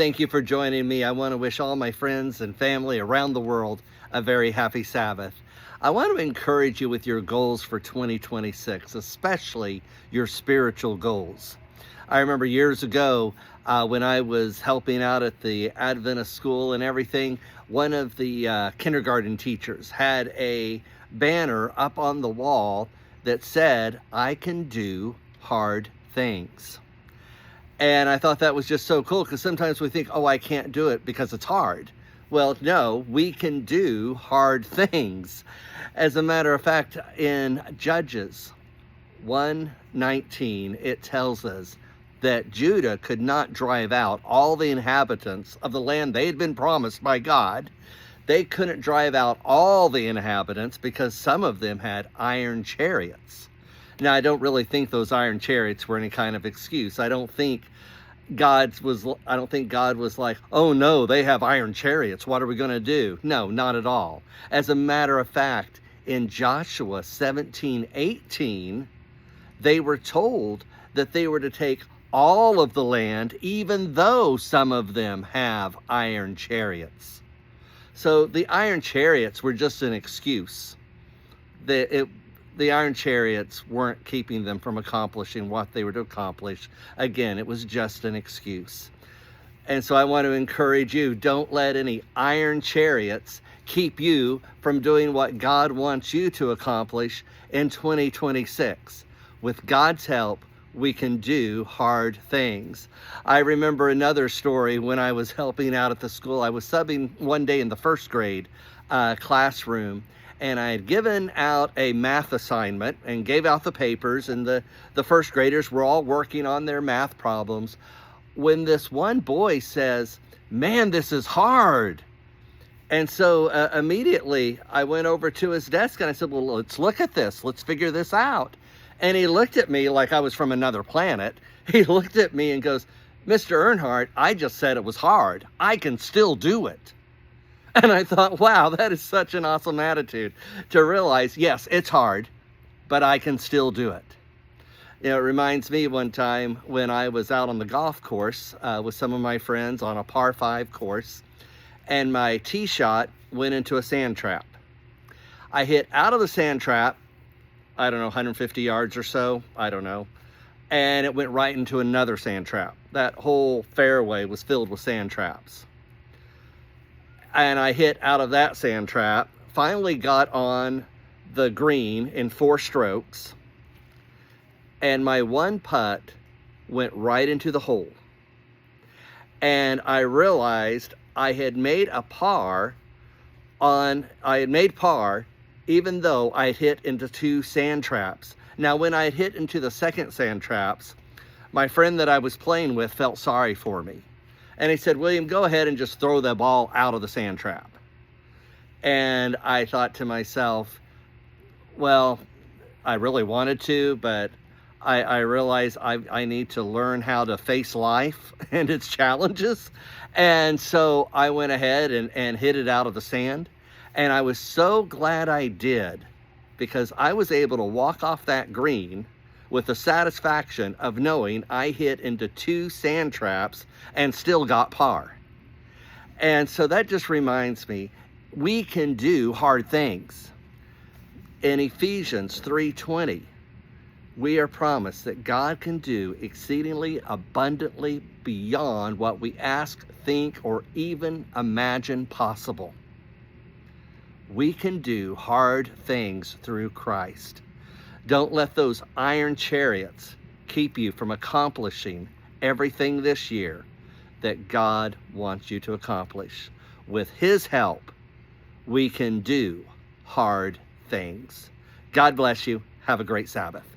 Thank you for joining me. I want to wish all my friends and family around the world a very happy Sabbath. I want to encourage you with your goals for 2026, especially your spiritual goals. I remember years ago when I was helping out at the Adventist school and everything, one of the kindergarten teachers had a banner up on the wall that said, "I can do hard things." And I thought that was just so cool, because sometimes we think, oh, I can't do it because it's hard. Well, no, we can do hard things. As a matter of fact, in Judges 1:19, it tells us that Judah could not drive out all the inhabitants of the land they had been promised by God. They couldn't drive out all the inhabitants because some of them had iron chariots. Now, I don't really think those iron chariots were any kind of excuse. I don't think God was like, oh no, they have iron chariots, what are we going to do? No, not at all. As a matter of fact, in Joshua 17:18, they were told that they were to take all of the land, even though some of them have iron chariots. So the iron chariots were just an excuse. The iron chariots weren't keeping them from accomplishing what they were to accomplish. Again, it was just an excuse. And so I want to encourage you, don't let any iron chariots keep you from doing what God wants you to accomplish in 2026. With God's help, we can do hard things. I remember another story when I was helping out at the school. I was subbing one day in the first grade classroom, and I had given out a math assignment and gave out the papers, and the first graders were all working on their math problems, when this one boy says, "Man, this is hard." And so immediately I went over to his desk and I said, "Well, let's look at this. Let's figure this out." And he looked at me like I was from another planet. He looked at me and goes, "Mr. Earnhardt, I just said it was hard. I can still do it." And I thought, wow, that is such an awesome attitude, to realize, yes, it's hard, but I can still do it. You know, it reminds me one time when I was out on the golf course with some of my friends on a par 5 course, and my tee shot went into a sand trap. I hit out of the sand trap, I don't know, 150 yards or so, I don't know, and it went right into another sand trap. That whole fairway was filled with sand traps. And I hit out of that sand trap, finally got on the green in 4 strokes, and my one putt went right into the hole. And I realized I had made par even though I hit into 2 sand traps. Now, when I hit into the second sand traps, my friend that I was playing with felt sorry for me. And he said, "William, go ahead and just throw the ball out of the sand trap." And I thought to myself, well, I really wanted to, but I realized I need to learn how to face life and its challenges. And so I went ahead and hit it out of the sand. And I was so glad I did, because I was able to walk off that green with the satisfaction of knowing I hit into 2 sand traps and still got par. And so that just reminds me, we can do hard things. In Ephesians 3:20, we are promised that God can do exceedingly abundantly beyond what we ask, think, or even imagine possible. We can do hard things through Christ. Don't let those iron chariots keep you from accomplishing everything this year that God wants you to accomplish. With His help, we can do hard things. God bless you. Have a great Sabbath.